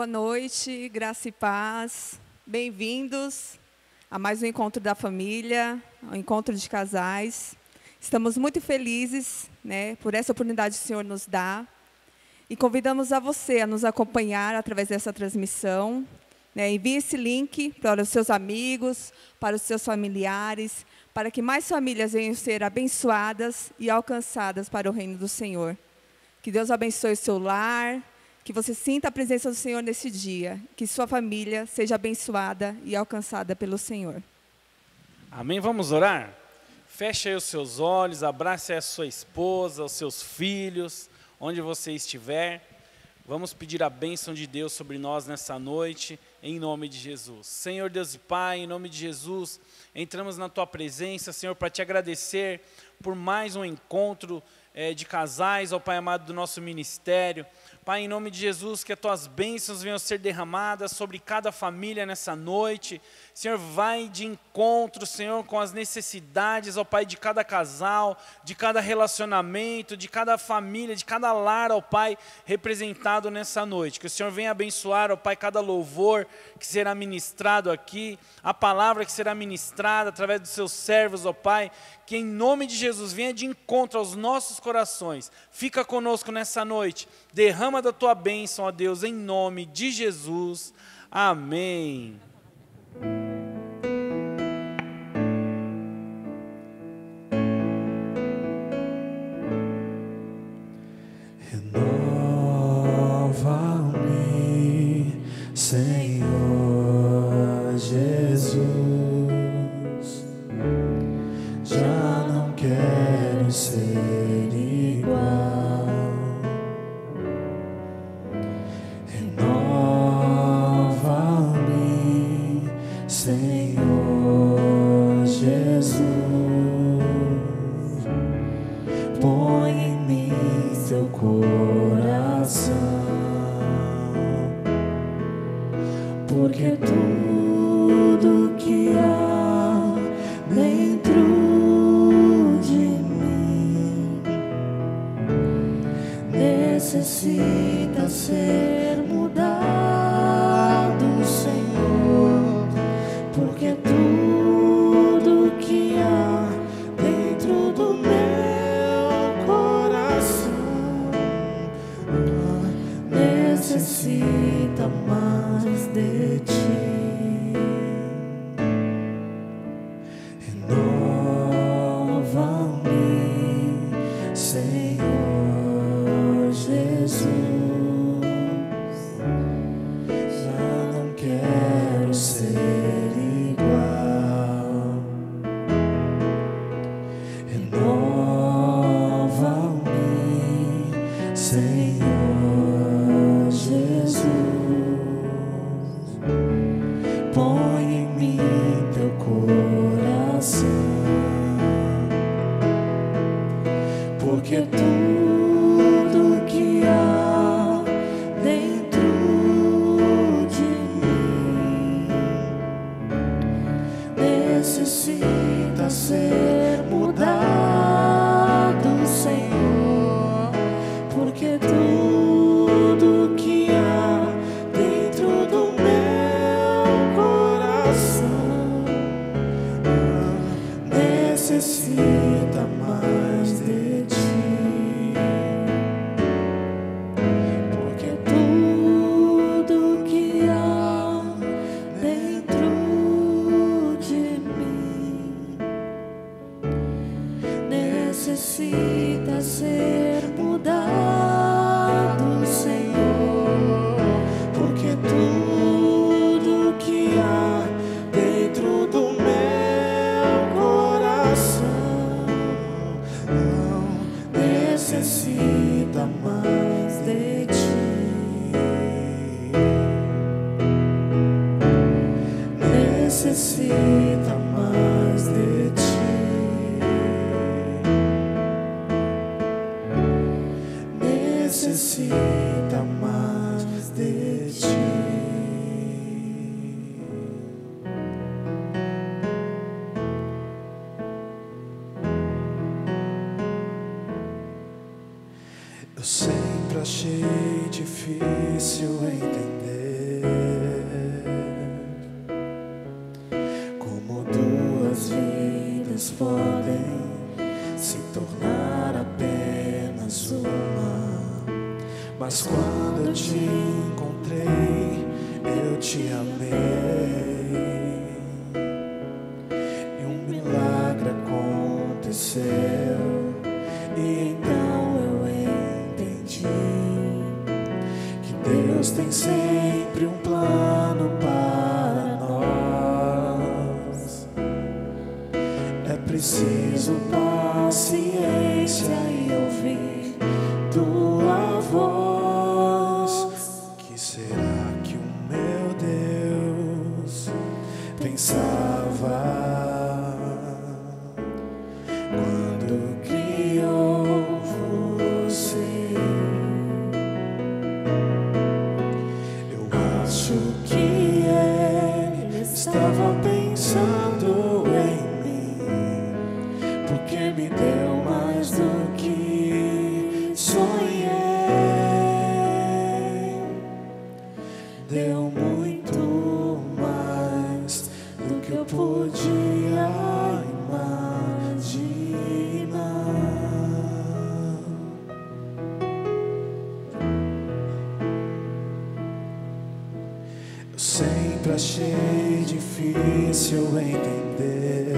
Boa noite, graça e paz. Bem-vindos a mais um encontro da família, um encontro de casais. Estamos muito felizes, por essa oportunidade que o Senhor nos dá. E convidamos a você a nos acompanhar através dessa transmissão. Envie esse link para os seus amigos, para os seus familiares, para que mais famílias venham ser abençoadas e alcançadas para o reino do Senhor. Que Deus abençoe o seu lar, que você sinta a presença do Senhor nesse dia, que sua família seja abençoada e alcançada pelo Senhor. Amém? Vamos orar? Feche aí os seus olhos, abrace a sua esposa, os seus filhos, onde você estiver. Vamos pedir a bênção de Deus sobre nós nessa noite, em nome de Jesus. Senhor Deus e Pai, em nome de Jesus, entramos na Tua presença, Senhor, para Te agradecer por mais um encontro de casais, ó Pai amado, do nosso ministério. Pai, em nome de Jesus, que as Tuas bênçãos venham ser derramadas sobre cada família nessa noite. Senhor, vai de encontro, Senhor, com as necessidades, ó Pai, de cada casal, de cada relacionamento, de cada família, de cada lar, ó Pai, representado nessa noite. Que o Senhor venha abençoar, ó Pai, cada louvor que será ministrado aqui, a palavra que será ministrada através dos seus servos, ó Pai, que em nome de Jesus venha de encontro aos nossos corações. Fica conosco nessa noite, derrama da Tua bênção, ó Deus, em nome de Jesus. Amém. Renova-me, Senhor Jesus. Já não quero ser igual. Renova-me, Senhor Jesus. Põe em mim Teu coração, porque tudo que há dentro de mim necessita ser mudado, Senhor, porque tudo que há dentro do meu coração necessita mais de Ti. Renova-me, Senhor Jesus. Já não quero ser igual. Renova-me, Senhor Jesus. Põe em mim Teu coração, porque tudo que há dentro de mim necessita ser mudado, Senhor, porque tudo que há dentro do meu coração necessita mais de Ti, porque tudo que há dentro de mim necessita ser mudado, Senhor, porque tudo que há dentro do meu coração necessita mais de Ti, necessita mais de Ti. Necessita mais de Ti. Eu sempre achei difícil entender amei. E um milagre aconteceu. E então eu entendi que Deus tem sempre um plano para nós. É preciso paciência e ouvir tua voz. Que será que o meu Deus pensava quando criou você? Eu acho que Ele estava pensando em mim, porque me deu mais do que sonhei. Deu muito mais do que eu podia imaginar. Eu sempre achei difícil entender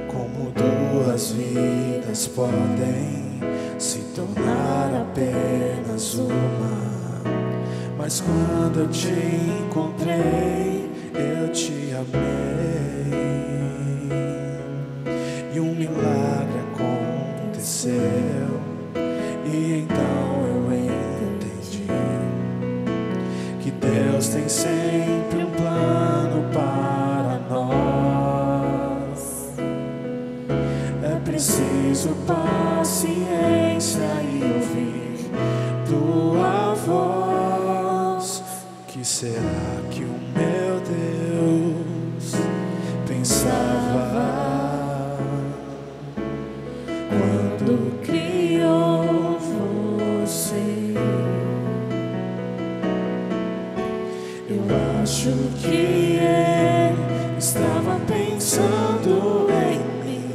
como duas vidas podem se tornar apenas uma. Mas quando eu te encontrei, eu te amei. E um milagre aconteceu. E então eu entendi que Deus tem sempre um plano para nós. É preciso paciência e ouvir tua voz. Que será que o meu Deus pensava quando criou você? Eu acho que Ele estava pensando em mim,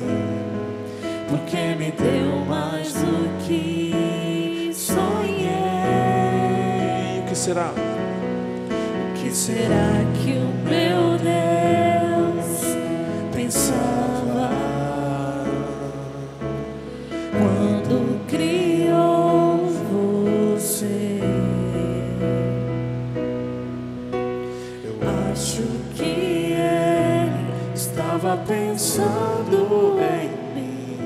porque me deu mais do que sonhei. O que será? O que será que o meu Deus pensava quando criou você? Eu acho que Ele estava pensando em mim,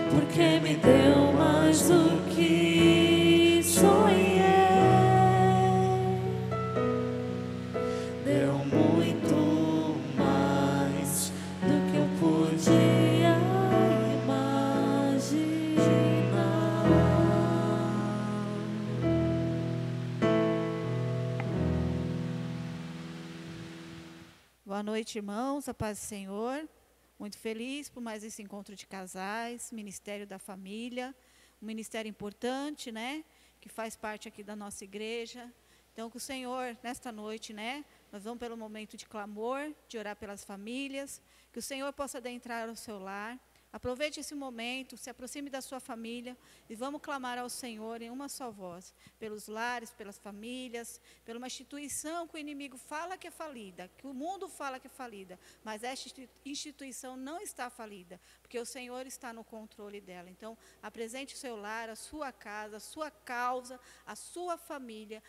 porque me deu mais do que sonhei. Deu muito mais do que eu podia imaginar. Boa noite, irmãos, a paz do Senhor. Muito feliz por mais esse encontro de casais, Ministério da Família, um ministério importante, né, que faz parte aqui da nossa igreja. Então, que o Senhor, nesta noite, né, nós vamos pelo momento de clamor, de orar pelas famílias, que o Senhor possa adentrar ao seu lar. Aproveite esse momento, se aproxime da sua família e vamos clamar ao Senhor em uma só voz, pelos lares, pelas famílias, por uma instituição que o inimigo fala que é falida, que o mundo fala que é falida, mas esta instituição não está falida, porque o Senhor está no controle dela. Então, apresente o seu lar, a sua casa, a sua causa, a sua família,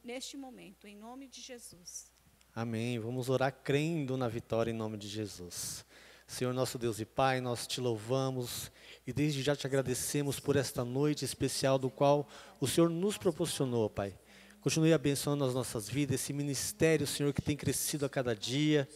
neste momento, em nome de Jesus. Amém. Vamos orar crendo na vitória em nome de Jesus. Senhor nosso Deus e Pai, nós te louvamos e desde já te agradecemos por esta noite especial do qual o Senhor nos proporcionou, Pai. Continue abençoando as nossas vidas, esse ministério, Senhor, que tem crescido a cada dia.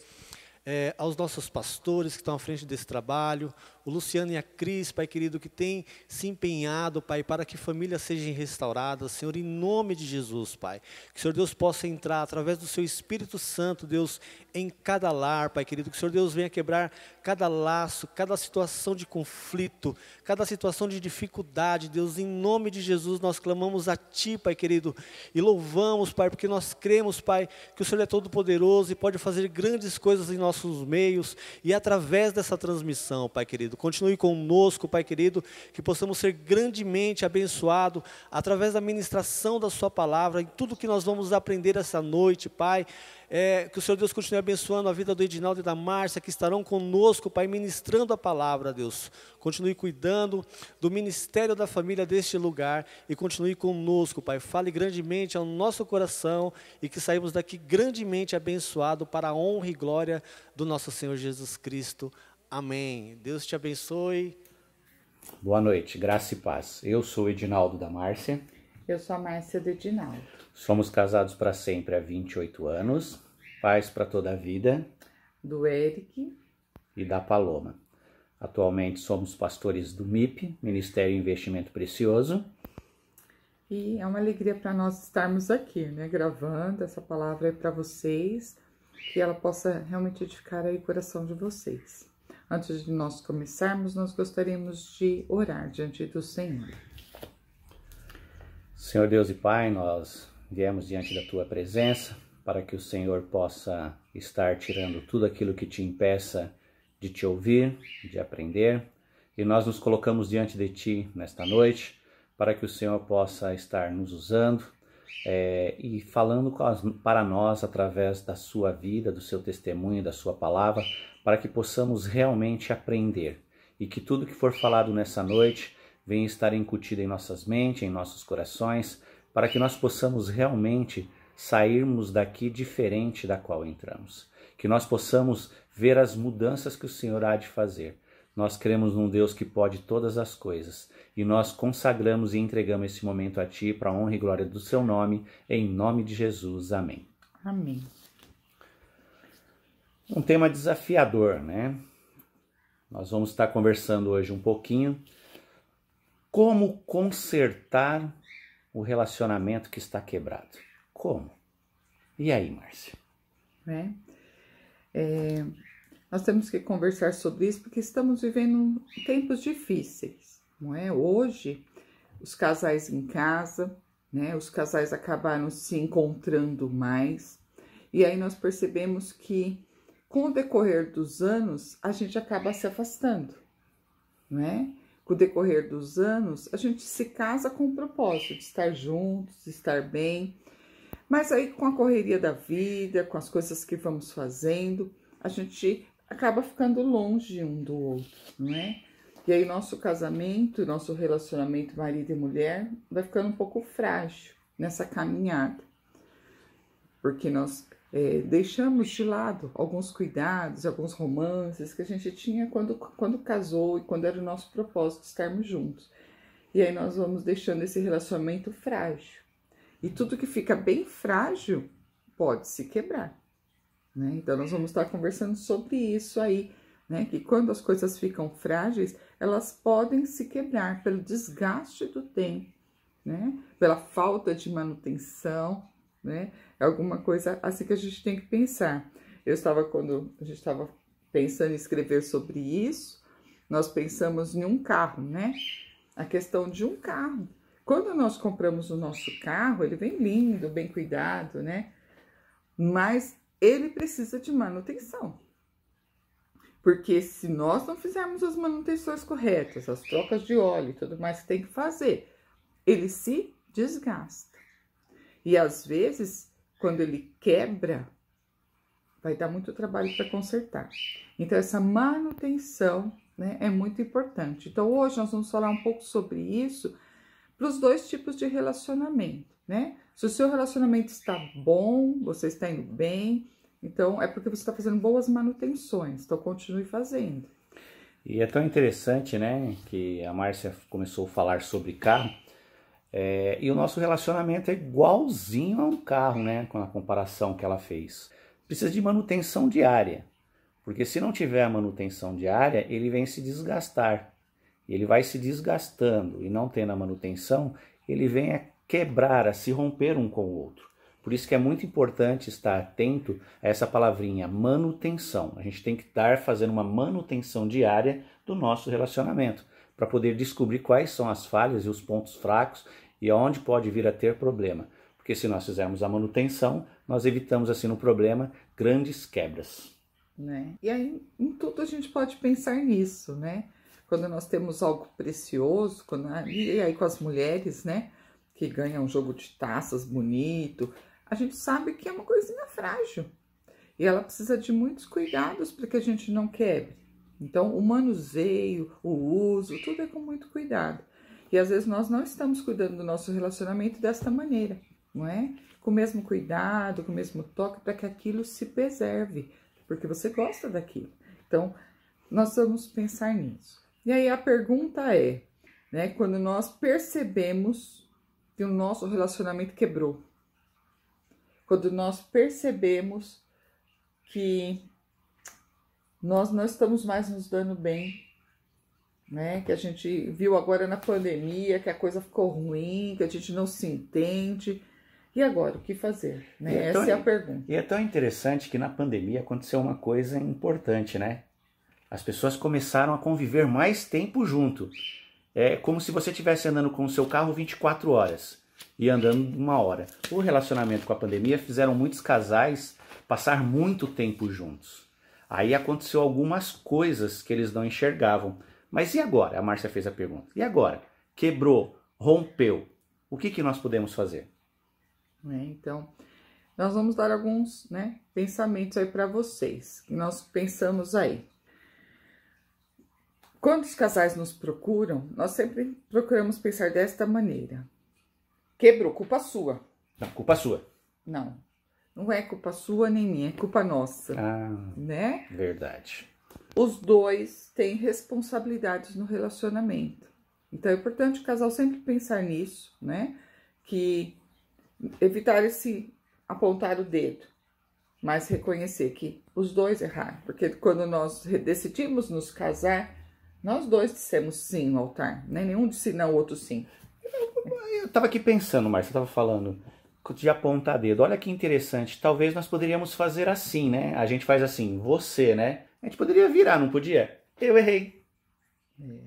Aos nossos pastores que estão à frente desse trabalho, o Luciano e a Cris, Pai querido, que tem se empenhado, Pai, para que famílias sejam restauradas, Senhor, em nome de Jesus, Pai. Que o Senhor Deus possa entrar através do seu Espírito Santo, Deus, em cada lar, Pai querido. Que o Senhor Deus venha quebrar cada laço, cada situação de conflito, cada situação de dificuldade, Deus, em nome de Jesus, nós clamamos a Ti, Pai querido, e louvamos, Pai, porque nós cremos, Pai, que o Senhor é todo poderoso e pode fazer grandes coisas em nossos meios e através dessa transmissão, Pai querido. querido. Continue conosco, Pai querido, que possamos ser grandemente abençoados através da ministração da sua palavra, em tudo que nós vamos aprender essa noite, Pai. Que o Senhor Deus continue abençoando a vida do Edinaldo e da Márcia, que estarão conosco, Pai, ministrando a palavra, Deus. Continue cuidando do ministério da família deste lugar e continue conosco, Pai. Fale grandemente ao nosso coração e que saímos daqui grandemente abençoados para a honra e glória do nosso Senhor Jesus Cristo. Amém. Deus te abençoe. Boa noite, graça e paz. Eu sou o Edinaldo da Márcia. Eu sou a Márcia do Edinaldo. Somos casados para sempre há 28 anos, pais para toda a vida. Do Eric e da Paloma. Atualmente somos pastores do MIP, Ministério Investimento Precioso. E é uma alegria para nós estarmos aqui, né, gravando essa palavra aí para vocês, que ela possa realmente edificar aí o coração de vocês. Antes de nós começarmos, nós gostaríamos de orar diante do Senhor. Senhor Deus e Pai, nós viemos diante da Tua presença para que o Senhor possa estar tirando tudo aquilo que te impeça de te ouvir, de aprender. E nós nos colocamos diante de Ti nesta noite para que o Senhor possa estar nos usando e falando para nós através da Sua vida, do Seu testemunho, da Sua palavra, para que possamos realmente aprender e que tudo que for falado nessa noite venha estar incutido em nossas mentes, em nossos corações, para que nós possamos realmente sairmos daqui diferente da qual entramos. Que nós possamos ver as mudanças que o Senhor há de fazer. Nós cremos num Deus que pode todas as coisas e nós consagramos e entregamos esse momento a Ti para a honra e glória do Seu nome, em nome de Jesus. Amém. Amém. Um tema desafiador, né? Nós vamos estar conversando hoje um pouquinho como consertar o relacionamento que está quebrado. Como? E aí, Márcia? Nós temos que conversar sobre isso porque estamos vivendo tempos difíceis, não é? Hoje, os casais em casa, né? Os casais acabaram se encontrando mais e aí nós percebemos que com o decorrer dos anos a gente acaba se afastando, não é? Com o decorrer dos anos, a gente se casa com o propósito de estar juntos, de estar bem. Mas aí, com a correria da vida, com as coisas que vamos fazendo, a gente acaba ficando longe um do outro, não é? E aí, nosso casamento, nosso relacionamento marido e mulher vai ficando um pouco frágil nessa caminhada. Porque nós deixamos de lado alguns cuidados, alguns romances que a gente tinha quando casou e quando era o nosso propósito estarmos juntos. E aí nós vamos deixando esse relacionamento frágil. E tudo que fica bem frágil pode se quebrar, né? Então nós vamos estar conversando sobre isso aí, né? Que quando as coisas ficam frágeis, elas podem se quebrar pelo desgaste do tempo, né? Pela falta de manutenção, né? É alguma coisa assim que a gente tem que pensar. Quando a gente estava pensando em escrever sobre isso, nós pensamos em um carro, né? A questão de um carro. Quando nós compramos o nosso carro, ele vem lindo, bem cuidado, né? Mas ele precisa de manutenção. Porque se nós não fizermos as manutenções corretas, as trocas de óleo e tudo mais que tem que fazer, ele se desgasta. E às vezes, quando ele quebra, vai dar muito trabalho para consertar. Então, essa manutenção, né, é muito importante. Então, hoje nós vamos falar um pouco sobre isso para os dois tipos de relacionamento, né? Se o seu relacionamento está bom, você está indo bem, então é porque você está fazendo boas manutenções, então continue fazendo. E é tão interessante, né, que a Márcia começou a falar sobre carro, e o nosso relacionamento é igualzinho a um carro, né, com a comparação que ela fez. Precisa de manutenção diária, porque se não tiver a manutenção diária, ele vem se desgastar. Ele vai se desgastando e não tendo a manutenção, ele vem a quebrar, a se romper um com o outro. Por isso que é muito importante estar atento a essa palavrinha, manutenção. A gente tem que estar fazendo uma manutenção diária do nosso relacionamento, para poder descobrir quais são as falhas e os pontos fracos e onde pode vir a ter problema. Porque se nós fizermos a manutenção, nós evitamos assim no problema grandes quebras. Né? E aí, em tudo a gente pode pensar nisso, né? quando nós temos algo precioso, e aí com as mulheres, né, que ganham um jogo de taças bonito, a gente sabe que é uma coisinha frágil. E ela precisa de muitos cuidados para que a gente não quebre. Então, o manuseio, o uso, tudo é com muito cuidado. E às vezes nós não estamos cuidando do nosso relacionamento desta maneira, não é? Com o mesmo cuidado, com o mesmo toque, para que aquilo se preserve, porque você gosta daquilo. Então, nós vamos pensar nisso. E aí a pergunta é, né, quando nós percebemos que o nosso relacionamento quebrou, quando nós percebemos que nós não estamos mais nos dando bem, né? Que a gente viu agora na pandemia que a coisa ficou ruim, que a gente não se entende. E agora, o que fazer? Né? Essa é a pergunta. E é tão interessante que na pandemia aconteceu uma coisa importante, né? As pessoas começaram a conviver mais tempo junto. É como se você estivesse andando com o seu carro 24 horas e andando 1 hora. O relacionamento com a pandemia fizeram muitos casais passar muito tempo juntos. Aí aconteceu algumas coisas que eles não enxergavam. Mas e agora? A Márcia fez a pergunta. E agora? Quebrou, rompeu. O que nós podemos fazer? Então, nós vamos dar alguns, né, pensamentos aí para vocês, que nós pensamos aí. Quando os casais nos procuram, nós sempre procuramos pensar desta maneira. Quebrou, culpa sua. Não, culpa sua. Não é culpa sua nem minha, é culpa nossa. Né? Verdade. Os dois têm responsabilidades no relacionamento. Então, é importante o casal sempre pensar nisso, né? Que evitar esse apontar o dedo, mas reconhecer que os dois erraram. Porque quando nós decidimos nos casar, nós dois dissemos sim no altar, né? Nenhum disse não, o outro sim. Eu estava aqui pensando, Márcia, você estava falando de apontar dedo. Olha que interessante. Talvez nós poderíamos fazer assim, né? A gente faz assim, você, né? A gente poderia virar, não podia? Eu errei.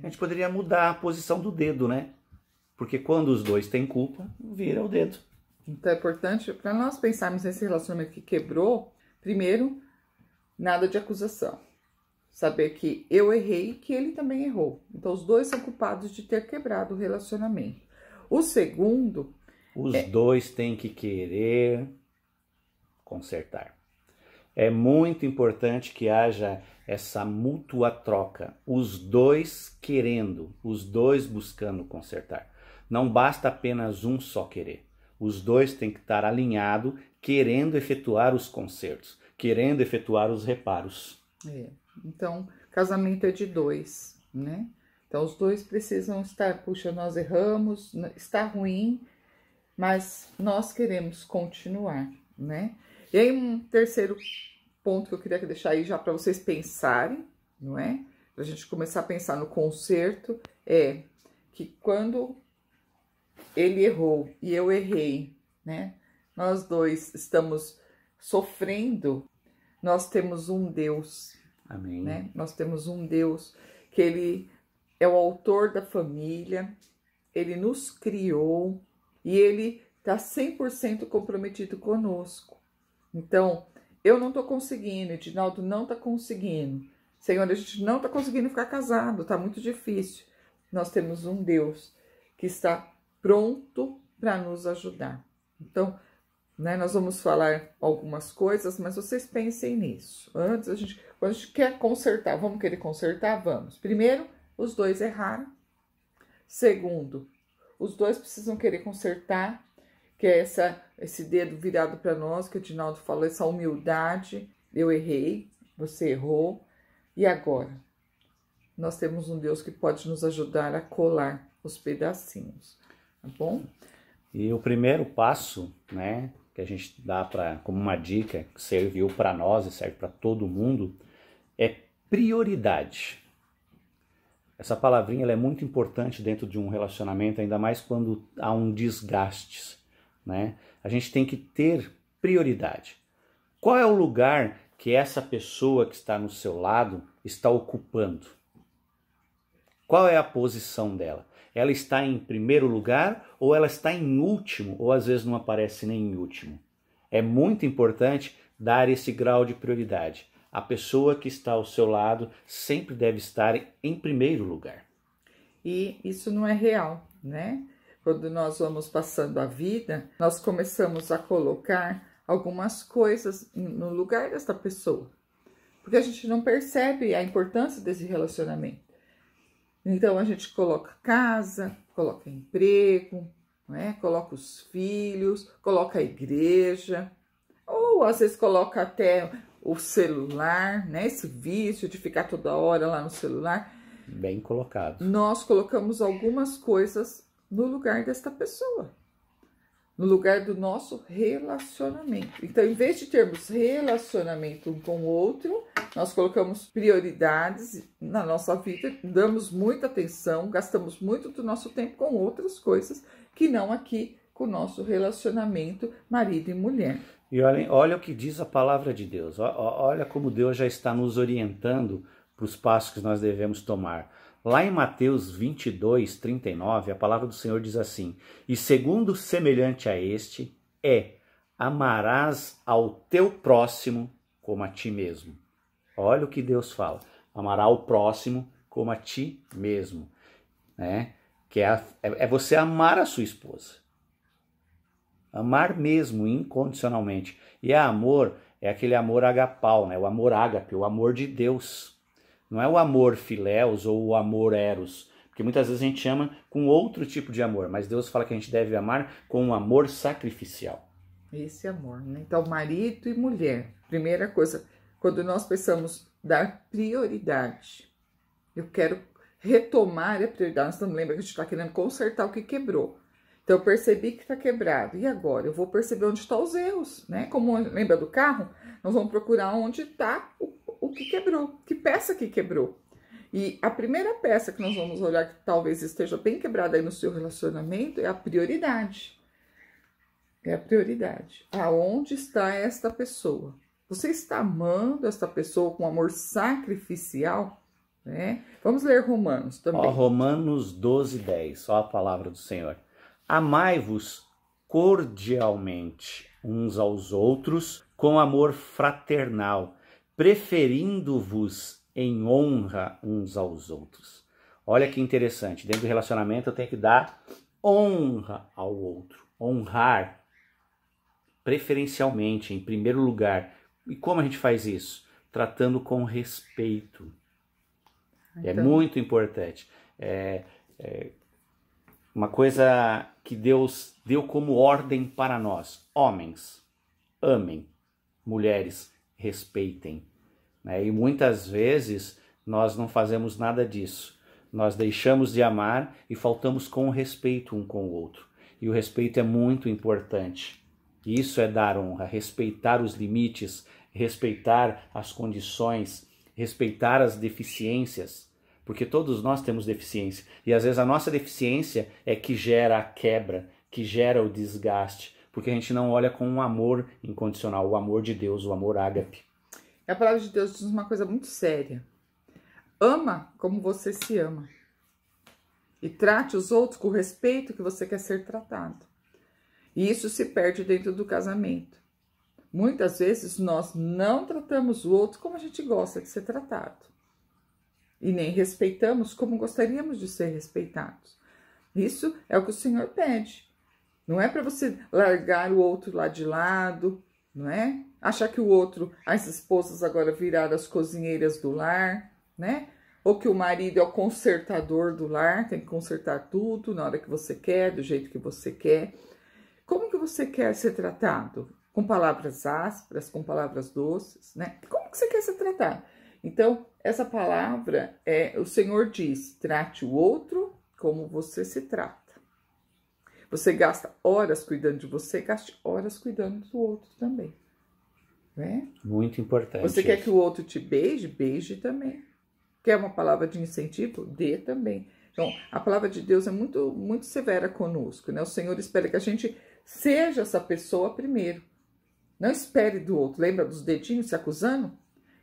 A gente poderia mudar a posição do dedo, né? Porque quando os dois têm culpa, vira o dedo. Então é importante, para nós pensarmos nesse relacionamento que quebrou, primeiro, nada de acusação. Saber que eu errei e que ele também errou. Então os dois são culpados de ter quebrado o relacionamento. O segundo... Os dois têm que querer consertar. É muito importante que haja essa mútua troca. Os dois querendo, os dois buscando consertar. Não basta apenas um só querer. Os dois têm que estar alinhados, querendo efetuar os consertos, querendo efetuar os reparos. Então, casamento é de dois, né? Então, os dois precisam estar, puxa, nós erramos, está ruim, mas nós queremos continuar, né? E aí, um terceiro ponto que eu queria deixar aí já para vocês pensarem, não é? Para a gente começar a pensar no conserto, é que quando ele errou e eu errei, né? Nós dois estamos sofrendo, nós temos um Deus. Amém. Né? Nós temos um Deus que ele é o autor da família, ele nos criou e ele está 100% comprometido conosco. Então, eu não estou conseguindo, Edinaldo não está conseguindo. Senhor, a gente não está conseguindo ficar casado, está muito difícil. Nós temos um Deus que está pronto para nos ajudar. Então, né, nós vamos falar algumas coisas, mas vocês pensem nisso. Antes, quando a gente quer consertar, vamos querer consertar? Vamos. Primeiro, os dois erraram. Segundo, os dois precisam querer consertar, que é esse dedo virado para nós, que o Edinaldo falou, essa humildade. Eu errei, você errou. E agora? Nós temos um Deus que pode nos ajudar a colar os pedacinhos, tá bom? E o primeiro passo, né, que a gente dá como uma dica, que serviu para nós e serve para todo mundo, é prioridade. Essa palavrinha ela é muito importante dentro de um relacionamento, ainda mais quando há um desgaste, né? A gente tem que ter prioridade. Qual é o lugar que essa pessoa que está no seu lado está ocupando? Qual é a posição dela? Ela está em primeiro lugar ou ela está em último, ou às vezes não aparece nem em último. É muito importante dar esse grau de prioridade. a pessoa que está ao seu lado sempre deve estar em primeiro lugar. E isso não é real, né? Quando nós vamos passando a vida, nós começamos a colocar algumas coisas no lugar dessa pessoa. Porque a gente não percebe a importância desse relacionamento. Então a gente coloca casa, coloca emprego, né? Coloca os filhos, coloca a igreja, ou às vezes coloca até o celular, né? Esse vício de ficar toda hora lá no celular. Bem colocado. Nós colocamos algumas coisas no lugar desta pessoa, no lugar do nosso relacionamento. Então, em vez de termos relacionamento um com o outro, nós colocamos prioridades na nossa vida, damos muita atenção, gastamos muito do nosso tempo com outras coisas que não aqui com o nosso relacionamento marido e mulher. E olha o que diz a palavra de Deus. Olha como Deus já está nos orientando para os passos que nós devemos tomar. Lá em Mateus 22, 39, a palavra do Senhor diz assim: e segundo semelhante a este amarás ao teu próximo como a ti mesmo. Olha o que Deus fala. Amará o próximo como a ti mesmo. Né? Que é você amar a sua esposa. Amar mesmo, incondicionalmente. E amor é aquele amor agapau, né? O amor ágape, o amor de Deus. Não é o amor filéus ou o amor eros, porque muitas vezes a gente ama com outro tipo de amor, mas Deus fala que a gente deve amar com um amor sacrificial. Esse amor, né? Então, marido e mulher. Primeira coisa, quando nós pensamos dar prioridade, eu quero retomar a prioridade. Nós não lembra que a gente está querendo consertar o que quebrou. Então, eu percebi que está quebrado. E agora? Eu vou perceber onde estão os erros, né? Como lembra do carro? Nós vamos procurar onde está o que quebrou, que peça que quebrou. E a primeira peça que nós vamos olhar que talvez esteja bem quebrada aí no seu relacionamento é a prioridade. É a prioridade. Aonde está esta pessoa? Você está amando esta pessoa com amor sacrificial? Né? Vamos ler Romanos também. Romanos 12, 10, só a palavra do Senhor. Amai-vos cordialmente uns aos outros com amor fraternal, preferindo-vos em honra uns aos outros. Olha que interessante, dentro do relacionamento eu tenho que dar honra ao outro, honrar preferencialmente, em primeiro lugar. E como a gente faz isso? Tratando com respeito. Então, é muito importante. Uma coisa que Deus deu como ordem para nós. Homens, amem. Mulheres, respeitem. E muitas vezes nós não fazemos nada disso. Nós deixamos de amar e faltamos com respeito um com o outro. E o respeito é muito importante. Isso é dar honra, respeitar os limites, respeitar as condições, respeitar as deficiências. Porque todos nós temos deficiência. E às vezes a nossa deficiência é que gera a quebra, que gera o desgaste. Porque a gente não olha com um amor incondicional, o amor de Deus, o amor ágape. A palavra de Deus diz uma coisa muito séria. Ama como você se ama. E trate os outros com o respeito que você quer ser tratado. E isso se perde dentro do casamento. Muitas vezes nós não tratamos o outro como a gente gosta de ser tratado. E nem respeitamos como gostaríamos de ser respeitados. Isso é o que o Senhor pede. Não é para você largar o outro lá de lado, não é? Achar que o outro, as esposas agora viraram as cozinheiras do lar, né? Ou que o marido é o consertador do lar, tem que consertar tudo na hora que você quer, do jeito que você quer. Como que você quer ser tratado? Com palavras ásperas, com palavras doces, né? Como que você quer ser tratado? Então, essa palavra, o Senhor diz, trate o outro como você se trata. Você gasta horas cuidando de você, gaste horas cuidando do outro também. Né? Muito importante. Você quer que o outro te beije? Beije também. Quer uma palavra de incentivo? Dê também. Então, a palavra de Deus é muito, muito severa conosco, né? O Senhor espera que a gente seja essa pessoa primeiro. Não espere do outro. Lembra dos dedinhos se acusando?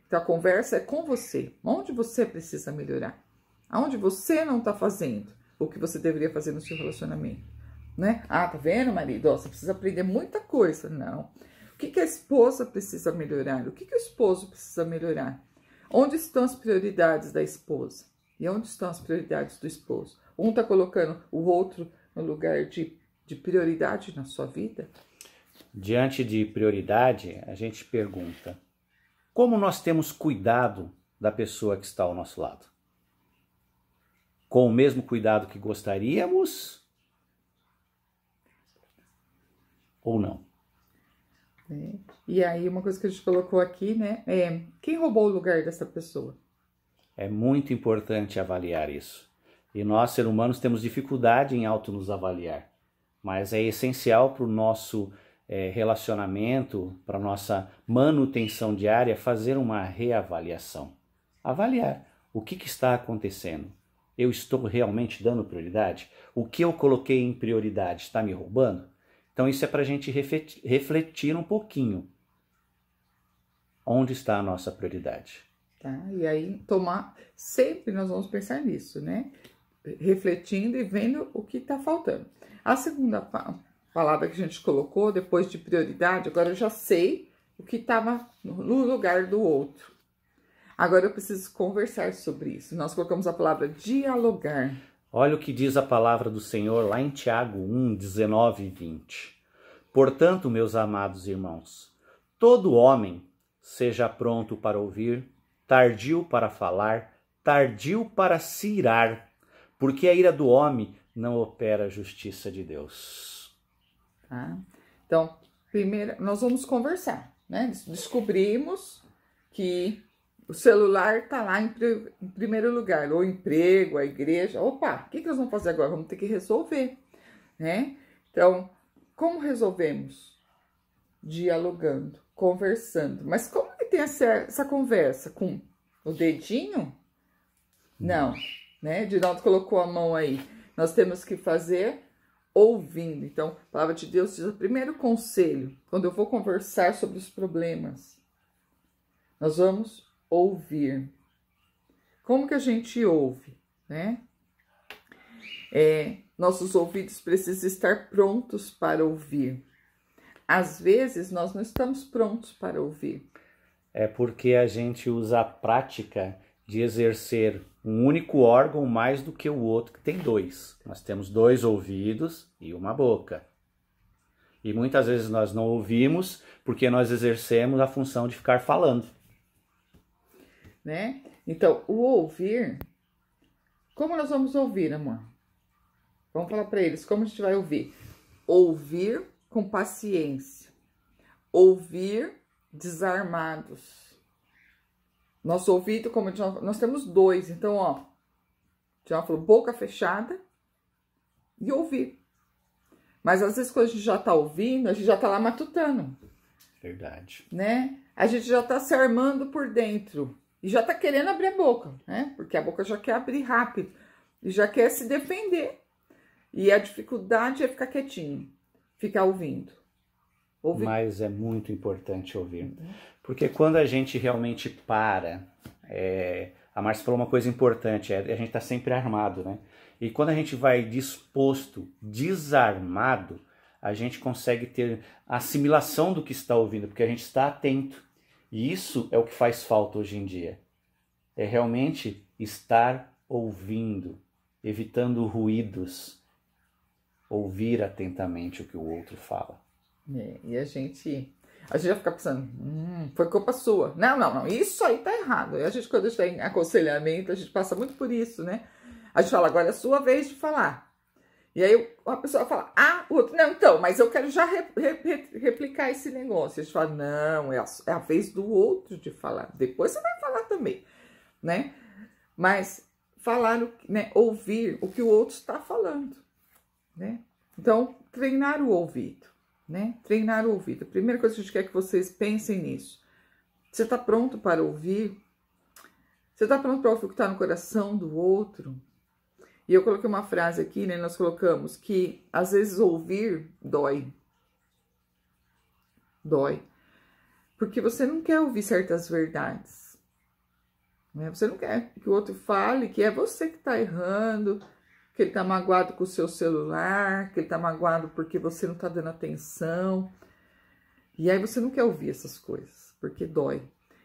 Então, a conversa é com você. Onde você precisa melhorar? Aonde você não está fazendo o que você deveria fazer no seu relacionamento? Né? Ah, tá vendo, marido? Você precisa aprender muita coisa. Não. O que a esposa precisa melhorar? O que o esposo precisa melhorar? Onde estão as prioridades da esposa? E onde estão as prioridades do esposo? Um está colocando o outro no lugar de prioridade na sua vida? Diante de prioridade, a gente pergunta: como nós temos cuidado da pessoa que está ao nosso lado? Com o mesmo cuidado que gostaríamos? Ou não? E aí, uma coisa que a gente colocou aqui, né? Quem roubou o lugar dessa pessoa? É muito importante avaliar isso. E nós, seres humanos, temos dificuldade em auto nos avaliar. Mas é essencial para o nosso relacionamento, para a nossa manutenção diária, fazer uma reavaliação. Avaliar o que está acontecendo. Eu estou realmente dando prioridade? O que eu coloquei em prioridade está me roubando? Então isso é para a gente refletir um pouquinho. Onde está a nossa prioridade? Tá? E aí sempre nós vamos pensar nisso, né? Refletindo e vendo o que está faltando. A segunda palavra que a gente colocou, depois de prioridade, agora eu já sei o que estava no lugar do outro. Agora eu preciso conversar sobre isso. Nós colocamos a palavra dialogar. Olha o que diz a palavra do Senhor lá em Tiago 1, 19 e 20. Portanto, meus amados irmãos, todo homem seja pronto para ouvir, tardio para falar, tardio para se irar, porque a ira do homem não opera a justiça de Deus. Tá? Então, primeiro, nós vamos conversar, né? Descobrimos que o celular está lá em primeiro lugar, ou o emprego, a igreja. Opa, o que nós vamos fazer agora? Vamos ter que resolver, né? Então, como resolvemos? Dialogando, conversando. Mas como que tem essa conversa? Com o dedinho? Não, né? Dinaldo colocou a mão aí. Nós temos que fazer ouvindo. Então, a palavra de Deus diz o primeiro conselho, quando eu vou conversar sobre os problemas, nós vamos ouvir. Como que a gente ouve, né? Nossos ouvidos precisam estar prontos para ouvir. Às vezes, nós não estamos prontos para ouvir. É porque a gente usa a prática de exercer um único órgão mais do que o outro, que tem dois. Nós temos 2 ouvidos e uma boca. E muitas vezes nós não ouvimos porque nós exercemos a função de ficar falando. Né? Então, o ouvir, como nós vamos ouvir, amor? Vamos falar para eles como a gente vai ouvir. Ouvir com paciência. Ouvir desarmados. Nosso ouvido, como nós temos 2, então, ó, já falou boca fechada e ouvir. Mas às vezes quando a gente já tá ouvindo, a gente já tá lá matutando. Verdade. Né? A gente já tá se armando por dentro. E já tá querendo abrir a boca, né? Porque a boca já quer abrir rápido. E já quer se defender. E a dificuldade é ficar quietinho. Ficar ouvindo. Ouvir. Mas é muito importante ouvir. Porque quando a gente realmente para... a Márcia falou uma coisa importante. A gente tá sempre armado, né? E quando a gente vai disposto, desarmado, a gente consegue ter assimilação do que está ouvindo. Porque a gente está atento. E isso é o que faz falta hoje em dia. É realmente estar ouvindo, evitando ruídos, ouvir atentamente o que o outro fala. E a gente já fica pensando, foi culpa sua. Não, isso aí tá errado. E a gente, quando a gente tá em aconselhamento, a gente passa muito por isso, né? A gente fala, agora é a sua vez de falar. E aí a pessoa fala, o outro, não, então, mas eu quero já replicar esse negócio. A gente fala, não, é a vez do outro de falar. Depois você vai falar também, né? Mas falar, né, ouvir o que o outro está falando, né? Então, treinar o ouvido, né? Treinar o ouvido. A primeira coisa que a gente quer que vocês pensem nisso. Você está pronto para ouvir? Você está pronto para ouvir o que está no coração do outro? E eu coloquei uma frase aqui, né? Nós colocamos que às vezes ouvir dói. Dói. Porque você não quer ouvir certas verdades. Né? Você não quer que o outro fale que é você que está errando, que ele está magoado com o seu celular, que ele está magoado porque você não está dando atenção. E aí você não quer ouvir essas coisas, porque dói.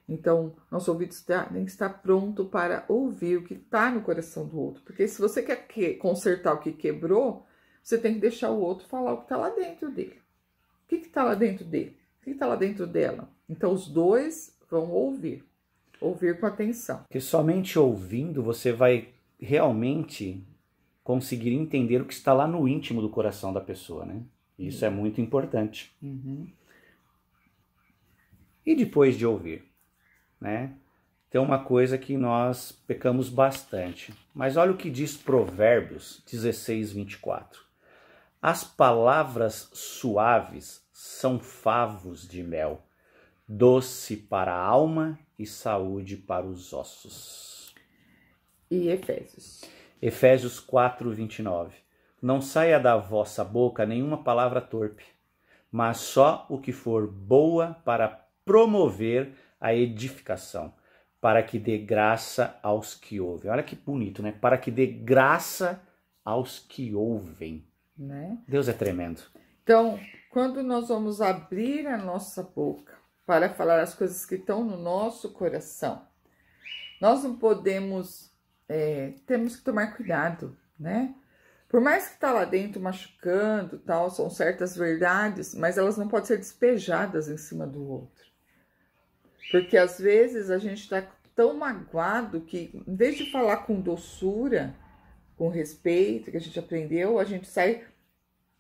Então, nosso ouvido tem que estar pronto para ouvir o que está no coração do outro. Porque se você quer consertar o que quebrou, você tem que deixar o outro falar o que está lá dentro dele. O que está lá dentro dele? O que está lá dentro dela? Então, os dois vão ouvir. Ouvir com atenção. Porque somente ouvindo você vai realmente conseguir entender o que está lá no íntimo do coração da pessoa, né? Isso é muito importante. E depois de ouvir, né? Tem uma coisa que nós pecamos bastante. Mas olha o que diz Provérbios 16, 24. As palavras suaves são favos de mel, doce para a alma e saúde para os ossos. E Efésios. Efésios 4, 29. Não saia da vossa boca nenhuma palavra torpe, mas só o que for boa para promover a edificação, para que dê graça aos que ouvem. Olha que bonito, né? Para que dê graça aos que ouvem. Né? Deus é tremendo. Então, quando nós vamos abrir a nossa boca para falar as coisas que estão no nosso coração, nós não podemos, temos que tomar cuidado, né? Por mais que está lá dentro machucando, tal, são certas verdades, mas elas não podem ser despejadas em cima do outro. Porque às vezes a gente está tão magoado que, em vez de falar com doçura, com respeito, que a gente aprendeu, a gente sai,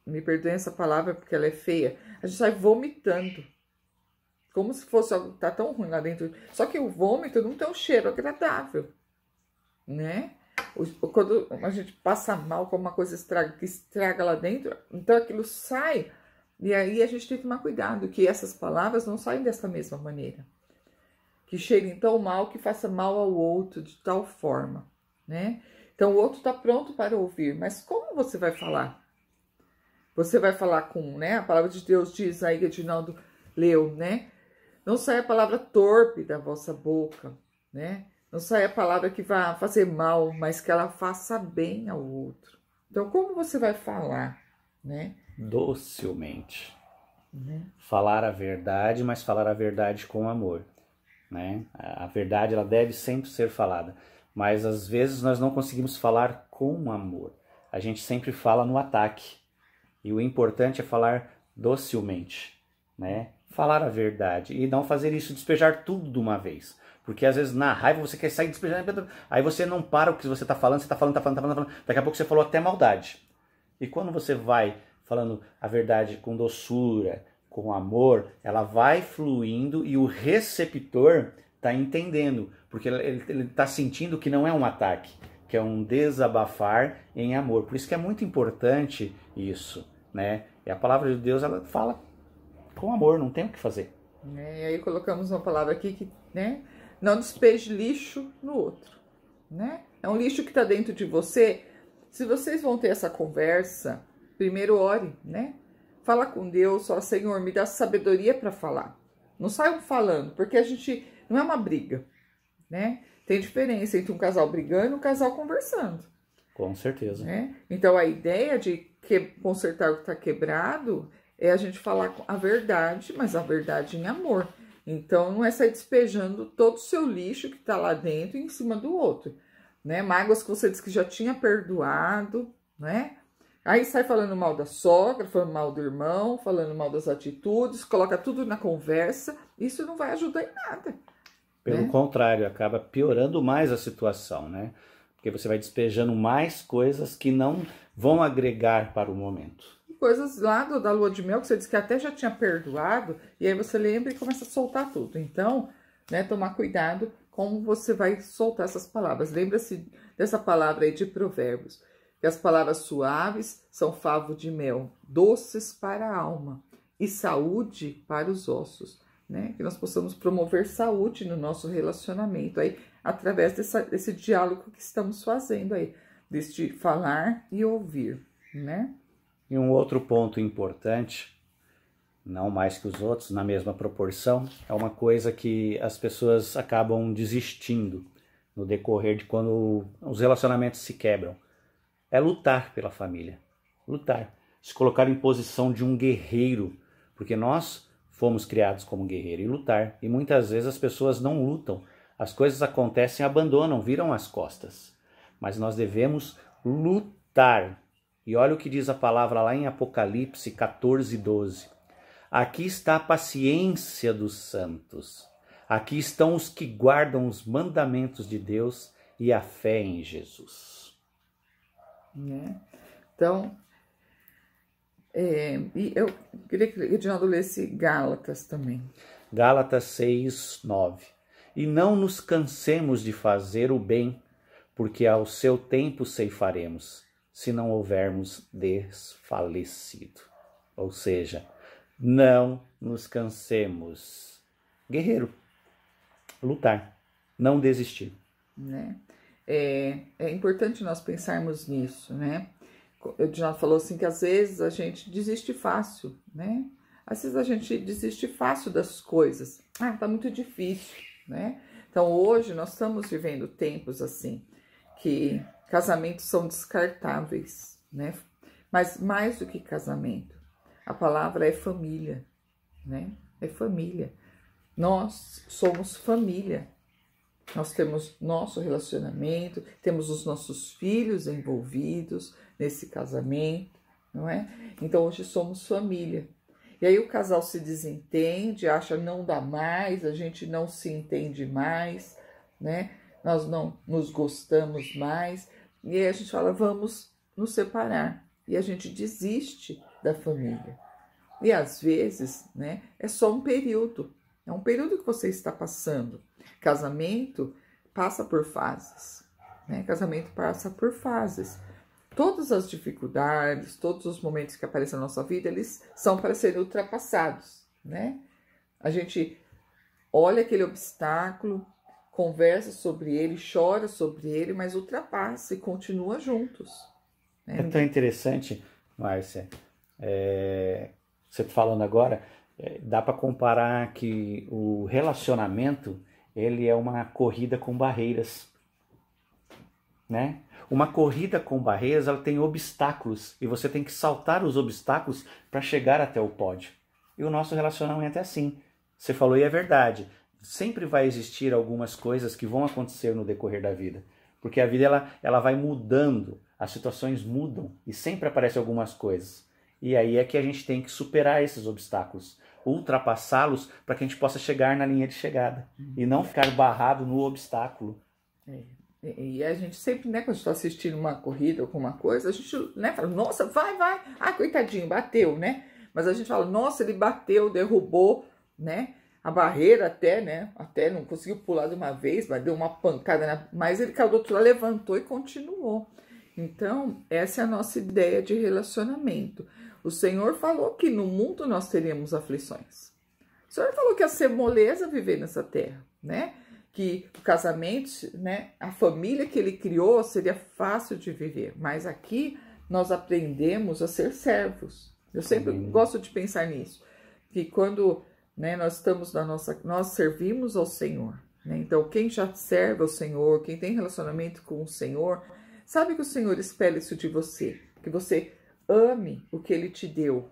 me perdoem essa palavra porque ela é feia, a gente sai vomitando. Como se fosse algo que tá tão ruim lá dentro. Só que o vômito não tem um cheiro agradável, né? Quando a gente passa mal com uma coisa que estraga lá dentro, então aquilo sai. E aí a gente tem que tomar cuidado, que essas palavras não saem dessa mesma maneira. Que cheirem tão mal, que faça mal ao outro de tal forma, né? Então o outro está pronto para ouvir, mas como você vai falar? Você vai falar com, né? A palavra de Deus diz aí, Edinaldo leu, né? Não sai a palavra torpe da vossa boca, né? Não sai a palavra que vai fazer mal, mas que ela faça bem ao outro. Então, como você vai falar, né? Docilmente. Falar a verdade, mas falar a verdade com amor, né? A verdade, ela deve sempre ser falada, mas às vezes nós não conseguimos falar com amor. A gente sempre fala no ataque. E o importante é falar docilmente, né? Falar a verdade e não fazer isso, despejar tudo de uma vez. Porque às vezes na raiva você quer sair despejando, aí você não para o que você está falando, você está falando. Daqui a pouco você falou até maldade. E quando você vai falando a verdade com doçura, com amor, ela vai fluindo e o receptor está entendendo. Porque ele está sentindo que não é um ataque, que é um desabafar em amor. Por isso que é muito importante isso, né? E a palavra de Deus, ela fala com amor, não tem o que fazer. E aí colocamos uma palavra aqui que, né? Não despeje lixo no outro, né? É um lixo que está dentro de você. Se vocês vão ter essa conversa, primeiro ore, né? Fala com Deus, fala, Senhor, me dá sabedoria para falar. Não saiam falando, porque a gente não é uma briga, né? Tem diferença entre um casal brigando e um casal conversando. Com certeza. Né? Então, a ideia de consertar o que está quebrado é a gente falar a verdade, mas a verdade em amor. Então, não é sair despejando todo o seu lixo que está lá dentro em cima do outro. Né? Mágoas que você disse que já tinha perdoado, né? Aí sai falando mal da sogra, falando mal do irmão, falando mal das atitudes, coloca tudo na conversa. Isso não vai ajudar em nada. Pelo contrário, acaba piorando mais a situação, né? Porque você vai despejando mais coisas que não vão agregar para o momento. Coisas lá da lua de mel que você disse que até já tinha perdoado, e aí você lembra e começa a soltar tudo. Então, né, tomar cuidado como você vai soltar essas palavras. Lembra-se dessa palavra aí de Provérbios, que as palavras suaves são favo de mel, doces para a alma e saúde para os ossos. Né? Que nós possamos promover saúde no nosso relacionamento aí, através desse diálogo que estamos fazendo aí, deste falar e ouvir, né? E um outro ponto importante, não mais que os outros, na mesma proporção, é uma coisa que as pessoas acabam desistindo no decorrer de quando os relacionamentos se quebram. É lutar pela família, lutar, se colocar em posição de um guerreiro, porque nós Fomos criados como guerreiro e lutar, e muitas vezes as pessoas não lutam. As coisas acontecem, abandonam, viram as costas. Mas nós devemos lutar. E olha o que diz a palavra lá em Apocalipse 14:12. Aqui está a paciência dos santos. Aqui estão os que guardam os mandamentos de Deus e a fé em Jesus. Então, e eu queria que o Edinaldo lesse Gálatas também. Gálatas 6:9. E não nos cansemos de fazer o bem, porque ao seu tempo ceifaremos, se não houvermos desfalecido. Ou seja, não nos cansemos. Guerreiro, lutar, não desistir. É importante nós pensarmos nisso, né? O Edinaldo falou assim que às vezes a gente desiste fácil, né? Às vezes a gente desiste fácil das coisas. Tá muito difícil, né? Então hoje nós estamos vivendo tempos assim, que casamentos são descartáveis, né? Mas mais do que casamento, a palavra é família, né? É família. Nós somos família. Nós temos nosso relacionamento, temos os nossos filhos envolvidos nesse casamento, não é? Então hoje somos família. E aí o casal se desentende, acha não dá mais, a gente não se entende mais, né? Nós não nos gostamos mais. E aí a gente fala, vamos nos separar. E a gente desiste da família. E às vezes, né, é só um período. É um período que você está passando. Casamento passa por fases, né? Casamento passa por fases. Todas as dificuldades, todos os momentos que aparecem na nossa vida, eles são para serem ultrapassados, né? A gente olha aquele obstáculo, conversa sobre ele, chora sobre ele, mas ultrapassa e continua juntos. Né? É tão interessante, Márcia, você falando agora, dá para comparar que o relacionamento, ele é uma corrida com barreiras, né? Uma corrida com barreiras, ela tem obstáculos e você tem que saltar os obstáculos para chegar até o pódio. E o nosso relacionamento é assim. Você falou e é verdade. Sempre vai existir algumas coisas que vão acontecer no decorrer da vida. Porque a vida ela vai mudando, as situações mudam e sempre aparecem algumas coisas. E aí é que a gente tem que superar esses obstáculos, ultrapassá-los para que a gente possa chegar na linha de chegada e não ficar barrado no obstáculo. E a gente sempre, né, quando está assistindo uma corrida ou alguma coisa, a gente, né, fala, nossa, vai, coitadinho, bateu, né? Mas a gente fala, nossa, ele bateu, derrubou, né, a barreira até não conseguiu pular de uma vez, mas deu uma pancada, mas ele caiu do outro lado, levantou e continuou. Então, essa é a nossa ideia de relacionamento. O Senhor falou que no mundo nós teríamos aflições. O Senhor falou que ia ser moleza viver nessa terra, né? Que o casamento, né, a família que ele criou seria fácil de viver, mas aqui nós aprendemos a ser servos. Eu sempre gosto de pensar nisso, que quando, né, nós estamos nós servimos ao Senhor, né? Então quem já serve ao Senhor, quem tem relacionamento com o Senhor, sabe que o Senhor espera isso de você, que você ame o que Ele te deu,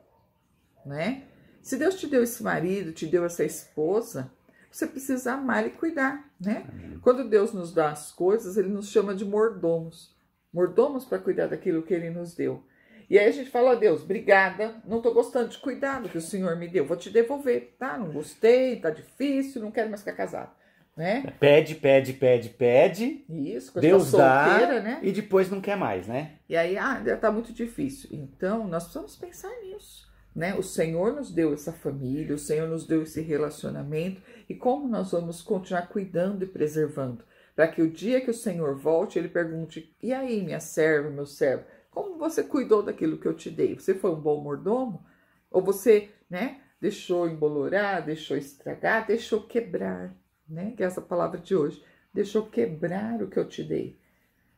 né? Se Deus te deu esse marido, te deu essa esposa, você precisa amar e cuidar, né? Quando Deus nos dá as coisas, Ele nos chama de mordomos. Mordomos para cuidar daquilo que Ele nos deu. E aí a gente fala, Deus, obrigada, não estou gostando de cuidar do que o Senhor me deu, vou te devolver, tá? Não gostei, tá difícil, não quero mais ficar casado, né? Pede. Isso, quando Deus tá solteira, dá, né? e depois não quer mais, né? E aí, tá muito difícil. Então, nós precisamos pensar nisso. Né? O Senhor nos deu essa família, o Senhor nos deu esse relacionamento e como nós vamos continuar cuidando e preservando, para que o dia que o Senhor volte, Ele pergunte, e aí minha serva, meu servo, como você cuidou daquilo que eu te dei? Você foi um bom mordomo? Ou você, né, deixou embolorar, deixou estragar, deixou quebrar, né? Que é essa palavra de hoje, deixou quebrar o que eu te dei.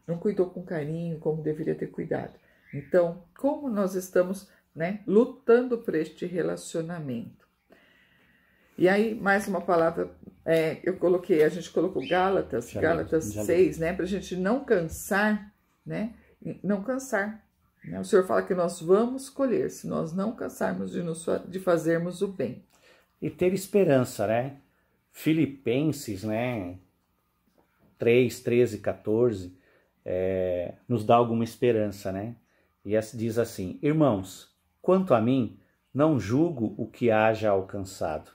Não cuidou com carinho como deveria ter cuidado. Então, como nós estamos, né, lutando por este relacionamento. E aí, mais uma palavra, a gente colocou Gálatas 6, né, para a gente não cansar, né, não cansar. Né? O Senhor fala que nós vamos colher, se nós não cansarmos de fazermos o bem. e ter esperança, né? Filipenses, né? 3, 13, 14, nos dá alguma esperança, né? E diz assim: irmãos, quanto a mim, não julgo o que haja alcançado,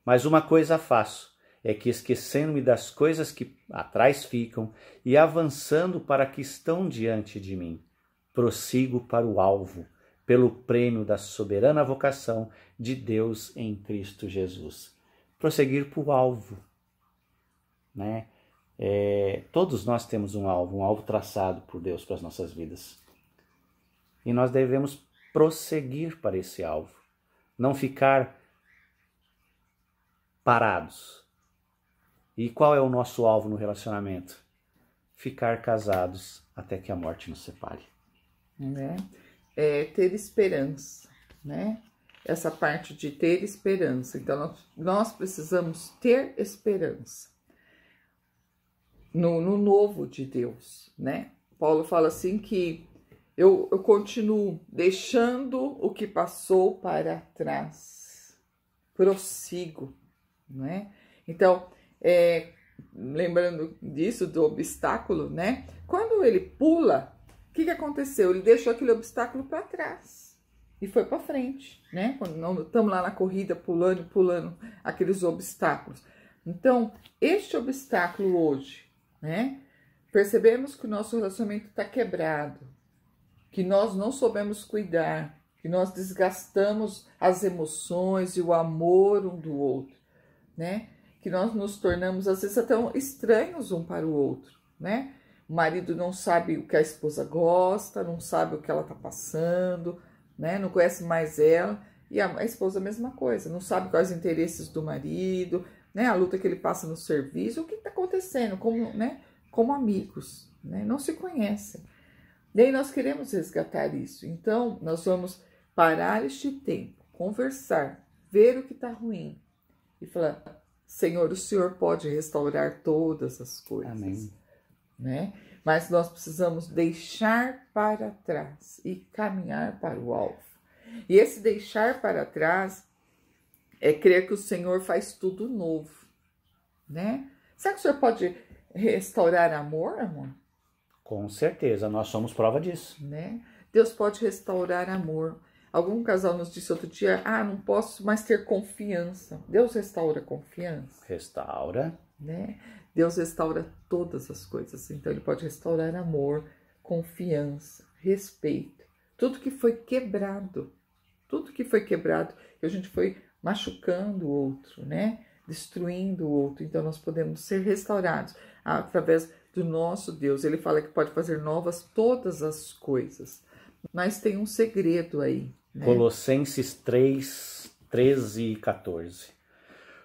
mas uma coisa faço, é que esquecendo-me das coisas que atrás ficam e avançando para que estão diante de mim, prossigo para o alvo, pelo prêmio da soberana vocação de Deus em Cristo Jesus. Prosseguir para o alvo, né? Todos nós temos um alvo traçado por Deus para as nossas vidas. E nós devemos prosseguir para esse alvo, não ficar parados. E qual é o nosso alvo no relacionamento? Ficar casados até que a morte nos separe. Né? Ter esperança, né? Essa parte de ter esperança. Então, nós precisamos ter esperança no novo de Deus, né? Paulo fala assim que eu continuo deixando o que passou para trás, prossigo, né? Então, lembrando disso, do obstáculo, né? Quando ele pula, o que aconteceu? Ele deixou aquele obstáculo para trás e foi para frente, né? Quando nós estamos lá na corrida, pulando aqueles obstáculos. Então, este obstáculo hoje, né? Percebemos que o nosso relacionamento está quebrado, que nós não soubemos cuidar, que nós desgastamos as emoções e o amor um do outro, né? Que nós nos tornamos, às vezes, até estranhos um para o outro, né? O marido não sabe o que a esposa gosta, não sabe o que ela está passando, né? Não conhece mais ela. E a esposa a mesma coisa, não sabe quais os interesses do marido, né? A luta que ele passa no serviço, o que está acontecendo, como amigos, né? Não se conhecem. Daí nós queremos resgatar isso. Então, nós vamos parar este tempo, conversar, ver o que está ruim e falar: Senhor, o Senhor pode restaurar todas as coisas. Amém. Né? Mas nós precisamos deixar para trás e caminhar para o alvo. E esse deixar para trás é crer que o Senhor faz tudo novo, né? Será que o Senhor pode restaurar amor? Com certeza, nós somos prova disso. Né? Deus pode restaurar amor. Algum casal nos disse outro dia: não posso mais ter confiança. Deus restaura confiança. Restaura. Né? Deus restaura todas as coisas. Então, Ele pode restaurar amor, confiança, respeito. Tudo que foi quebrado. Tudo que foi quebrado, que a gente foi machucando o outro, né? Destruindo o outro. Então, nós podemos ser restaurados através do nosso Deus. Ele fala que pode fazer novas todas as coisas. Mas tem um segredo aí. Né? Colossenses 3, 13 e 14.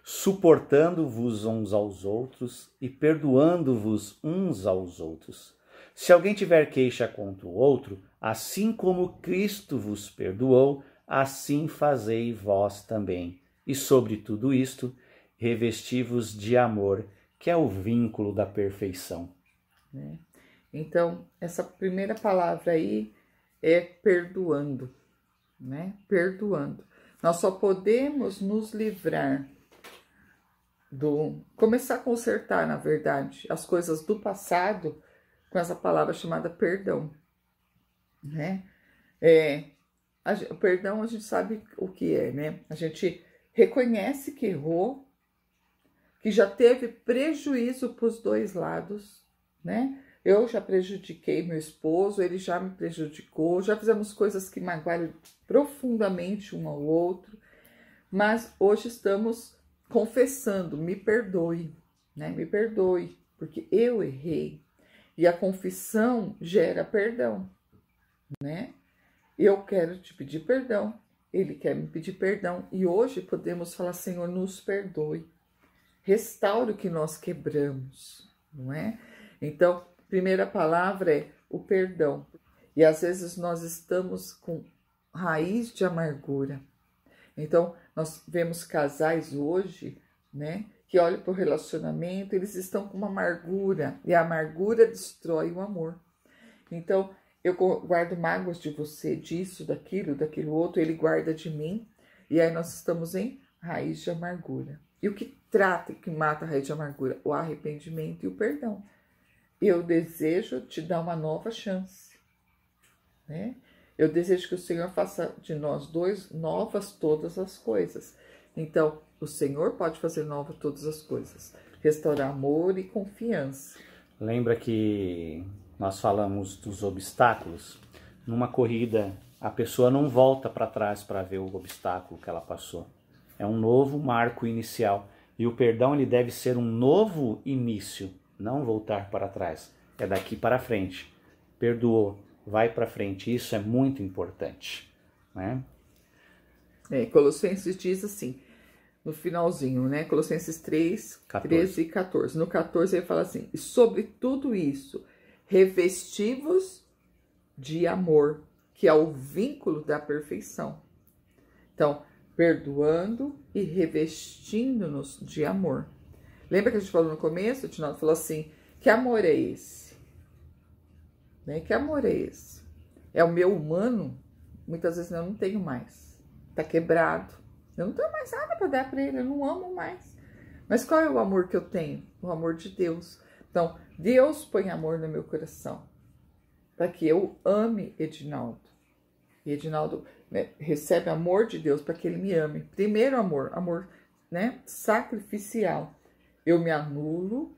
Suportando-vos uns aos outros e perdoando-vos uns aos outros. Se alguém tiver queixa contra o outro, assim como Cristo vos perdoou, assim fazei vós também. E sobre tudo isto, revesti-vos de amor, que é o vínculo da perfeição. Né? Então, essa primeira palavra aí é perdoando, né? Perdoando. Nós só podemos nos livrar começar a consertar, na verdade, as coisas do passado com essa palavra chamada perdão, né? O perdão, a gente sabe o que é, né? A gente reconhece que errou, que já teve prejuízo para os dois lados, né? Eu já prejudiquei meu esposo, ele já me prejudicou, já fizemos coisas que magoaram profundamente um ao outro, mas hoje estamos confessando: me perdoe, né? Me perdoe, porque eu errei. E a confissão gera perdão, né? Eu quero te pedir perdão, ele quer me pedir perdão. E hoje podemos falar: Senhor, nos perdoe. Restaure o que nós quebramos, não é? Então, a primeira palavra é o perdão. E às vezes nós estamos com raiz de amargura. Então, nós vemos casais hoje, né, que olham para o relacionamento, eles estão com uma amargura, e a amargura destrói o amor. Então, eu guardo mágoas de você, disso, daquilo outro, ele guarda de mim, e aí nós estamos em raiz de amargura. E o que trata e que mata a raiz de amargura? O arrependimento e o perdão. Eu desejo te dar uma nova chance, né? Eu desejo que o Senhor faça de nós dois novas todas as coisas. Então, o Senhor pode fazer novas todas as coisas. Restaurar amor e confiança. Lembra que nós falamos dos obstáculos? Numa corrida, a pessoa não volta para trás para ver o obstáculo que ela passou. É um novo marco inicial. E o perdão ele deve ser um novo início, não voltar para trás. É daqui para frente. Perdoou, vai para frente. Isso é muito importante, né? Colossenses diz assim, no finalzinho, né? Colossenses 3, 13 e 14. No 14 ele fala assim, e sobre tudo isso, revesti-vos de amor, que é o vínculo da perfeição. Então, perdoando e revestindo-nos de amor. Lembra que a gente falou no começo? O Tinaldo falou assim, que amor é esse? Né? Que amor é esse? É o meu humano? Muitas vezes eu não tenho mais. Tá quebrado. Eu não tenho mais nada para dar para ele, eu não amo mais. Mas qual é o amor que eu tenho? O amor de Deus. Então, Deus põe amor no meu coração, para que eu ame Edinaldo. E Edinaldo, né, recebe amor de Deus para que ele me ame. Primeiro amor, né, sacrificial. Eu me anulo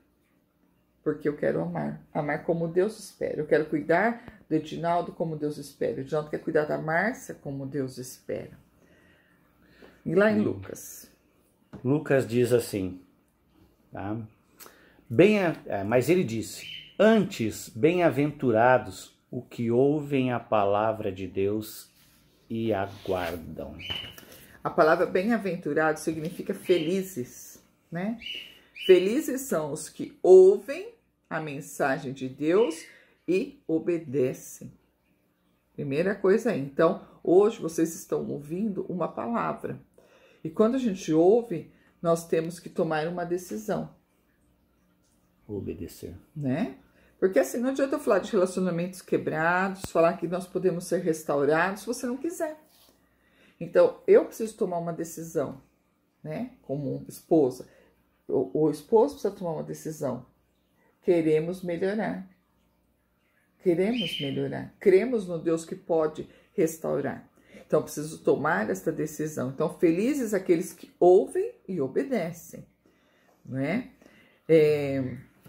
porque eu quero amar como Deus espera. Eu quero cuidar do Edinaldo como Deus espera. O Edinaldo quer cuidar da Márcia como Deus espera. E lá em Lucas? Lucas diz assim, tá? Mas ele disse, antes, bem-aventurados o que ouvem a palavra de Deus e aguardam. A palavra bem-aventurado significa felizes, né? Felizes são os que ouvem a mensagem de Deus e obedecem. Primeira coisa aí. Então, hoje vocês estão ouvindo uma palavra. E quando a gente ouve, nós temos que tomar uma decisão. Obedecer. Né? Porque assim, não adianta eu falar de relacionamentos quebrados, falar que nós podemos ser restaurados, se você não quiser. Então, eu preciso tomar uma decisão, né? Como esposa. O esposo precisa tomar uma decisão. Queremos melhorar. Queremos melhorar. Cremos no Deus que pode restaurar. Então, preciso tomar esta decisão. Então, felizes aqueles que ouvem e obedecem. Né?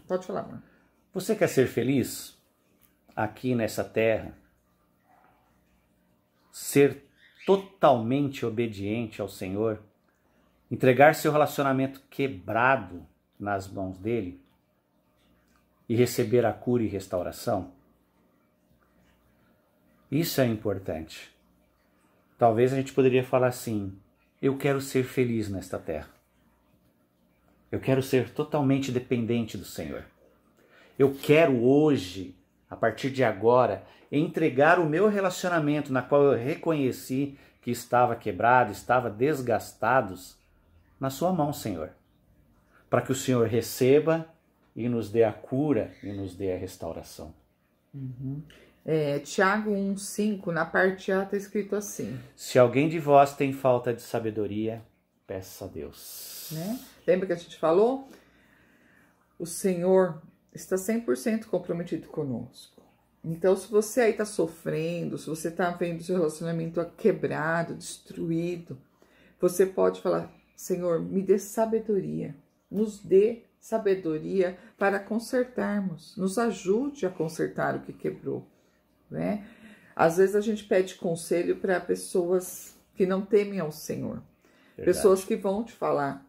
Pode falar, mãe. Você quer ser feliz aqui nessa terra? Ser totalmente obediente ao Senhor? Entregar seu relacionamento quebrado nas mãos dele? E receber a cura e restauração? Isso é importante. Talvez a gente poderia falar assim, eu quero ser feliz nesta terra. Eu quero ser totalmente dependente do Senhor. Eu quero hoje, a partir de agora, entregar o meu relacionamento na qual eu reconheci que estava quebrado, estava desgastados, na sua mão, Senhor. Para que o Senhor receba e nos dê a cura e nos dê a restauração. Tiago 1,5, na parte A está escrito assim. Se alguém de vós tem falta de sabedoria, peça a Deus. Né? Lembra que a gente falou? O Senhor está 100% comprometido conosco. Então, se você aí está sofrendo, se você está vendo seu relacionamento quebrado, destruído, você pode falar, Senhor, me dê sabedoria, nos dê sabedoria para consertarmos, nos ajude a consertar o que quebrou, né? Às vezes a gente pede conselho para pessoas que não temem ao Senhor. Verdade. Pessoas que vão te falar,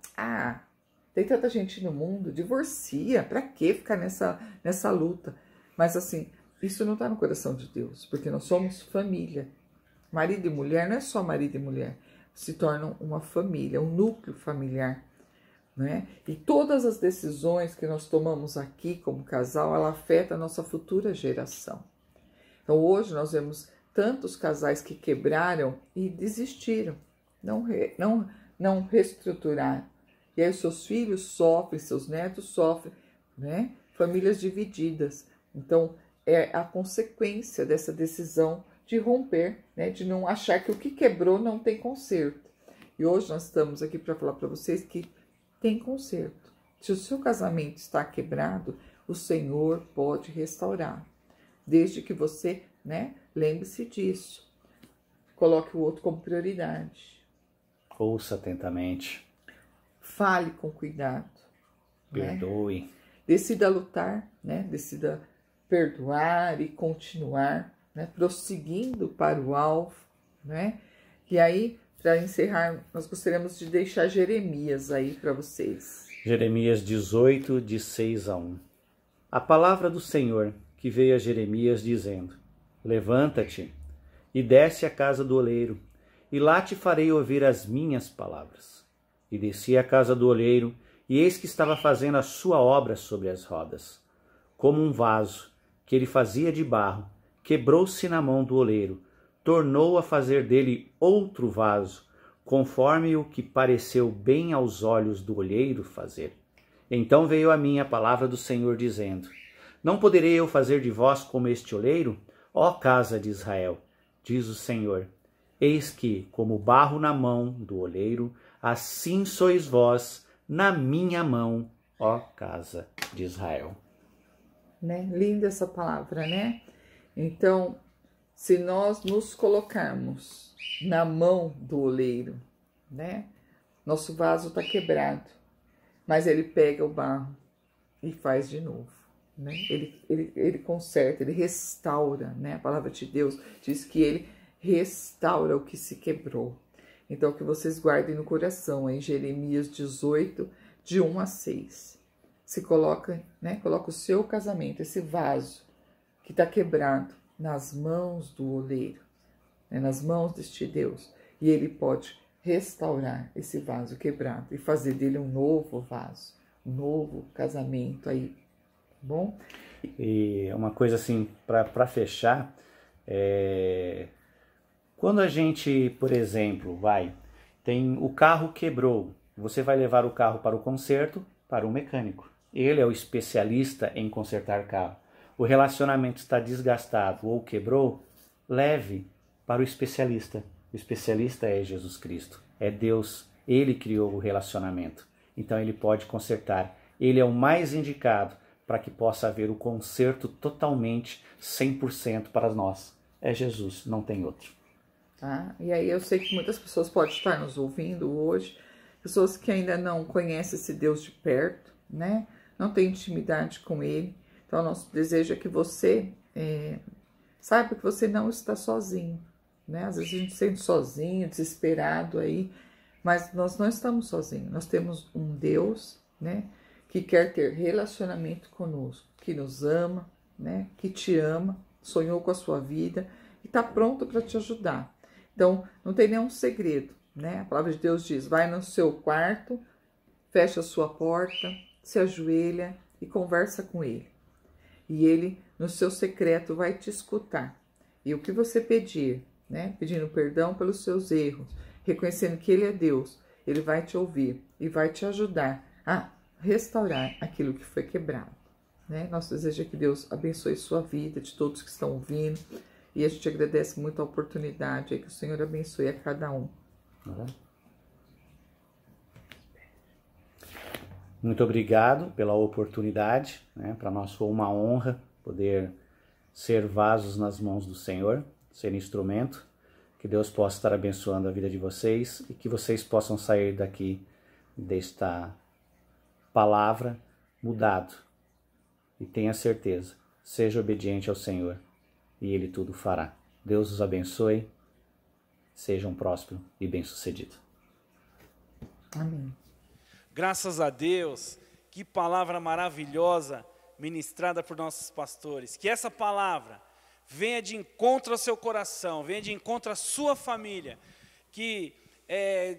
tem tanta gente no mundo, divorcia, para que ficar nessa luta? Mas assim, isso não está no coração de Deus, porque nós somos família. Marido e mulher não é só marido e mulher, se tornam uma família, um núcleo familiar, né? E todas as decisões que nós tomamos aqui como casal, ela afeta a nossa futura geração. Então hoje nós vemos tantos casais que quebraram e desistiram, não reestruturaram. E aí os seus filhos sofrem, seus netos sofrem, né? Famílias divididas. Então é a consequência dessa decisão de romper, né? De não achar que o que quebrou não tem conserto. E hoje nós estamos aqui para falar para vocês que tem conserto. Se o seu casamento está quebrado, o Senhor pode restaurar. Desde que você, né, lembre-se disso. Coloque o outro como prioridade. Ouça atentamente. Fale com cuidado. Perdoe. Né? Decida lutar, né? Decida perdoar e continuar, né? Prosseguindo para o alvo, né? E aí, para encerrar, nós gostaríamos de deixar Jeremias aí para vocês. Jeremias 18, de 6 a 1. A palavra do Senhor que veio a Jeremias dizendo: Levanta-te e desce à casa do oleiro, e lá te farei ouvir as minhas palavras. E desci à casa do oleiro, e eis que estava fazendo a sua obra sobre as rodas. Como um vaso que ele fazia de barro, quebrou-se na mão do oleiro, tornou a fazer dele outro vaso, conforme o que pareceu bem aos olhos do olheiro fazer. Então veio a mim a palavra do Senhor, dizendo: Não poderei eu fazer de vós como este oleiro, ó casa de Israel? Diz o Senhor: Eis que, como barro na mão do oleiro, assim sois vós na minha mão, ó casa de Israel. Né? Linda essa palavra, né? Então, se nós nos colocarmos na mão do oleiro, né? Nosso vaso está quebrado, mas ele pega o barro e faz de novo, né? Ele conserta, ele restaura, né? A palavra de Deus diz que ele restaura o que se quebrou. Então, que vocês guardem no coração, em Jeremias 18, de 1 a 6. Se coloca, né? Coloca o seu casamento, esse vaso que está quebrado, nas mãos do oleiro, né? Nas mãos deste Deus. E ele pode restaurar esse vaso quebrado e fazer dele um novo vaso, um novo casamento aí, tá bom? E uma coisa assim, para fechar, quando a gente, por exemplo, tem o carro quebrou, você vai levar o carro para o conserto, para o mecânico. Ele é o especialista em consertar carro. O relacionamento está desgastado ou quebrou, leve para o especialista. O especialista é Jesus Cristo, é Deus. Ele criou o relacionamento, então ele pode consertar. Ele é o mais indicado para que possa haver o conserto totalmente, 100% para nós. É Jesus, não tem outro. Tá? E aí eu sei que muitas pessoas podem estar nos ouvindo hoje, pessoas que ainda não conhecem esse Deus de perto, né? Não tem intimidade com Ele. Então, nosso desejo é que você saiba que você não está sozinho, né? Às vezes a gente se sente sozinho, desesperado aí, mas nós não estamos sozinhos. Nós temos um Deus, né? Que quer ter relacionamento conosco, que nos ama, né? Que te ama, sonhou com a sua vida e está pronto para te ajudar. Então, não tem nenhum segredo, né? A palavra de Deus diz: vai no seu quarto, fecha a sua porta, se ajoelha e conversa com Ele. E Ele, no seu secreto, vai te escutar. E o que você pedir, né? Pedindo perdão pelos seus erros, reconhecendo que Ele é Deus, Ele vai te ouvir e vai te ajudar a restaurar aquilo que foi quebrado, né? Nosso desejo é que Deus abençoe sua vida, de todos que estão ouvindo. E a gente agradece muito a oportunidade, que o Senhor abençoe a cada um. Muito obrigado pela oportunidade, né? Para nós foi uma honra poder ser vasos nas mãos do Senhor, ser instrumento. Que Deus possa estar abençoando a vida de vocês e que vocês possam sair daqui desta palavra mudado. E tenha certeza, seja obediente ao Senhor e Ele tudo fará. Deus os abençoe, sejam prósperos e bem-sucedidos. Amém. Graças a Deus, que palavra maravilhosa ministrada por nossos pastores. Que essa palavra venha de encontro ao seu coração, venha de encontro à sua família. Que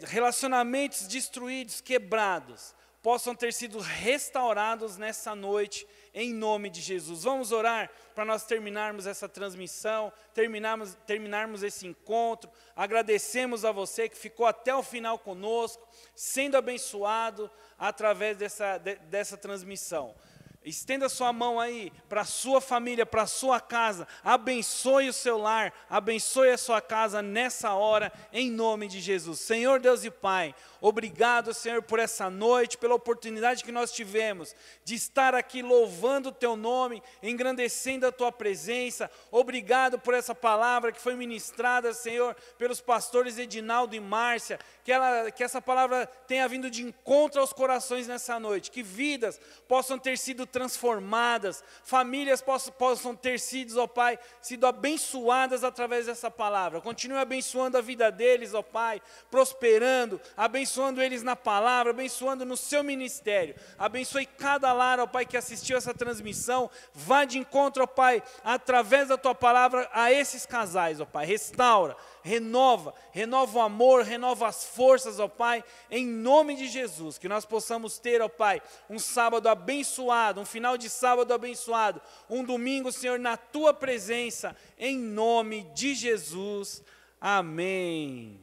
relacionamentos destruídos, quebrados, possam ter sido restaurados nessa noite, em nome de Jesus. Vamos orar para nós terminarmos essa transmissão, terminarmos esse encontro. Agradecemos a você que ficou até o final conosco, sendo abençoado através dessa transmissão. Estenda sua mão aí para a sua família, para a sua casa. Abençoe o seu lar, abençoe a sua casa nessa hora, em nome de Jesus. Senhor Deus e Pai, obrigado, Senhor, por essa noite, pela oportunidade que nós tivemos de estar aqui louvando o Teu nome, engrandecendo a Tua presença. Obrigado por essa palavra que foi ministrada, Senhor, pelos pastores Edinaldo e Márcia. Que essa palavra tenha vindo de encontro aos corações nessa noite. Que vidas possam ter sido transformadas, famílias possam ter sido, ó Pai, sido abençoadas através dessa palavra. Continue abençoando a vida deles, ó Pai, prosperando, abençoando eles na palavra, abençoando no seu ministério. Abençoe cada lar, ó Pai, que assistiu essa transmissão. Vá de encontro, ó Pai, através da Tua palavra a esses casais, ó Pai. Restaura, renova o amor, renova as forças, ó Pai, em nome de Jesus. Que nós possamos ter, ó Pai, um sábado abençoado, um final de sábado abençoado, um domingo, Senhor, na Tua presença, em nome de Jesus. Amém.